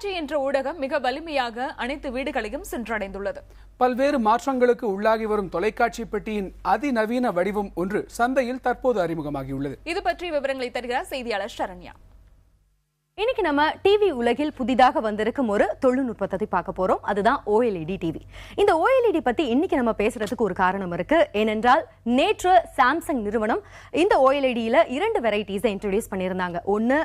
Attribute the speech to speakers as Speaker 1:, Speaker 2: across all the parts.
Speaker 1: தொலைக்காட்சி என்ற ஊடகம் மிக வலிமையாக அனைத்து வீடுகளையும் சென்றடைந்துள்ளது.
Speaker 2: பல்வேறு மாற்றங்களுக்கு உள்ளாகி வரும் தொலைக்காட்சி பெட்டியின் அதிநவீன வடிவம் ஒன்று சந்தையில் தற்போது அறிமுகமாகியுள்ளது.
Speaker 1: இது பற்றி விவரங்களை தருகிறார் செய்தியாளர் சரண்யா.
Speaker 3: இன்னைக்கு நம்ம டிவி உலகில் புதிதாக வந்திருக்கும் ஒரு தொழில்நுட்பத்தை பார்க்க போறோம். அதுதான் OLED டிவி. இந்த OLED பத்தி இன்னைக்கு நம்ம பேசுறதுக்கு ஒரு காரணம் இருக்கு. ஏனென்றால் நேற்று சாம்சங் நிறுவனம் இந்த OLEDல 2 வெரைட்டிஸை இன்ட்ரோடியூஸ் பண்ணியிருந்தாங்க. ஒன்னு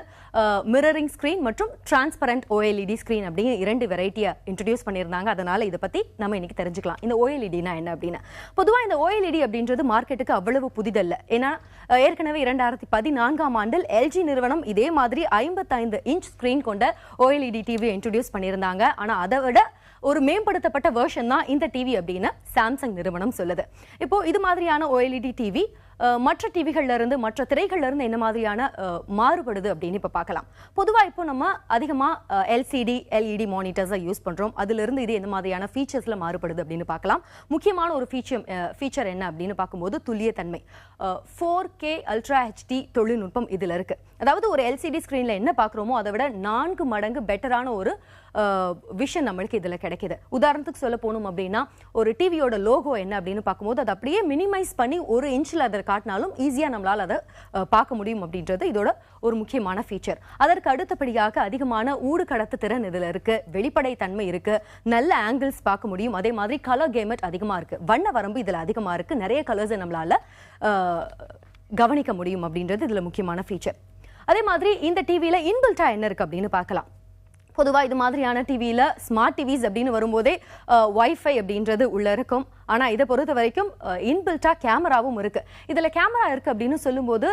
Speaker 3: மிரரிங் ஸ்கிரீன் மற்றும் டிரான்ஸ்பரண்ட் OLED ஸ்கிரீன் அப்படிங்கிற 2 வெரைட்டியை இன்ட்ரோடியூஸ் பண்ணியிருந்தாங்க. அதனால இதை பத்தி நம்ம இன்னைக்கு தெரிஞ்சுக்கலாம். இந்த OLEDனா என்ன அப்படின்னு. பொதுவா இந்த OLED அப்படின்றது மார்க்கெட்டுக்கு அவ்வளவு புதிதல்ல. ஏன்னா ஏற்கனவே 2014ஆம் ஆண்டில் LG நிறுவனம் இதே மாதிரி 55 இன்ச் ஸ்கிரீன் கொண்ட OLED டிவி இன்ட்ரோடியூஸ் பண்ணியிருந்தாங்க. ஆனா அதை விட ஒரு மேம்படுத்தப்பட்ட வெர்ஷன் தான் இந்த டிவி அப்படின்னு சாம்சங் நிறுவனம் சொல்லுது. இப்போ இது மாதிரியான OLED டிவி மற்ற டிவிகள்ல இருந்து மற்ற திரைகள்ல இருந்து என்ன மாதிரியான மாறுபடுது அப்படின்னு இப்ப பார்க்கலாம். பொதுவா இப்போ நம்ம அதிகமா LCD LED மானிட்டர்ஸை யூஸ் பண்றோம். அதுல இருந்து இது என்ன மாதிரியான ஃபீச்சர்ஸ்ல மாறுபடுது அப்படின்னு பார்க்கலாம். முக்கியமான ஒரு ஃபீச்சர் என்ன அப்படின்னு பார்க்கும்போது துல்லியத்தன்மை. 4K Ultra HD தொழில்நுட்பம் இதுல இருக்கு. அதாவது ஒரு LCD ஸ்கிரீன்ல என்ன பார்க்குறோமோ அதை விட 4 மடங்கு பெட்டரான ஒரு விஷன் நம்மளுக்கு இதுல கிடைக்குது. உதாரணத்துக்கு சொல்ல போனோம் அப்படின்னா ஒரு டிவியோட லோகோ என்ன அப்படின்னு பார்க்கும்போது அதை அப்படியே மினிமைஸ் பண்ணி 1 இன்ச்ல அதை காட்டினாலும் ஈஸியா நம்மளால அதை பார்க்க முடியும் அப்படின்றது இதோட ஒரு முக்கியமான ஃபீச்சர். அதற்கு அடுத்தபடியாக அதிகமான ஊடு கடத்து திறன் இதுல இருக்கு, வெளிப்படை தன்மை இருக்கு, நல்ல ஆங்கிள்ஸ் பார்க்க முடியும். அதே மாதிரி கலர் கேமெட் அதிகமா இருக்கு, வண்ண வரம்பு இதுல அதிகமா இருக்கு, நிறைய கலர்ஸ் நம்மளால கவனிக்க முடியும் அப்படின்றது இதுல முக்கியமான ஃபீச்சர். அதே மாதிரி இந்த டிவியில இன்பில்ட்டா என்ன இருக்கு அப்படின்னு பார்க்கலாம். பொதுவா இது மாதிரியான டிவியில ஸ்மார்ட் டிவிஸ் அப்படின்னு வரும்போதே வைஃபை அப்படின்றது உள்ள இருக்கும். ஆனா இதை பொறுத்த வரைக்கும் இன்பில்ட்டா கேமராவும் இருக்கு. இதுல கேமரா இருக்கு அப்படின்னு சொல்லும்போது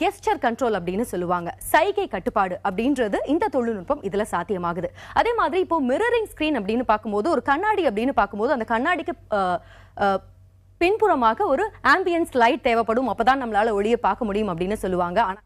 Speaker 3: கெஸ்டர் கண்ட்ரோல் அப்படின்னு சொல்லுவாங்க, சைகை கட்டுப்பாடு அப்படின்றது இந்த தொழில்நுட்பம் இதுல சாத்தியமாகுது. அதே மாதிரி இப்போ மிரரிங் ஸ்கிரீன் அப்படின்னு பார்க்கும்போது ஒரு கண்ணாடி அப்படின்னு பார்க்கும்போது அந்த கண்ணாடிக்கு பின்புறமாக ஒரு ஆம்பியன்ஸ் லைட் தேவைப்படும், அப்பதான் நம்மளால ஒளியை பார்க்க முடியும் அப்படின்னு சொல்லுவாங்க. ஆனா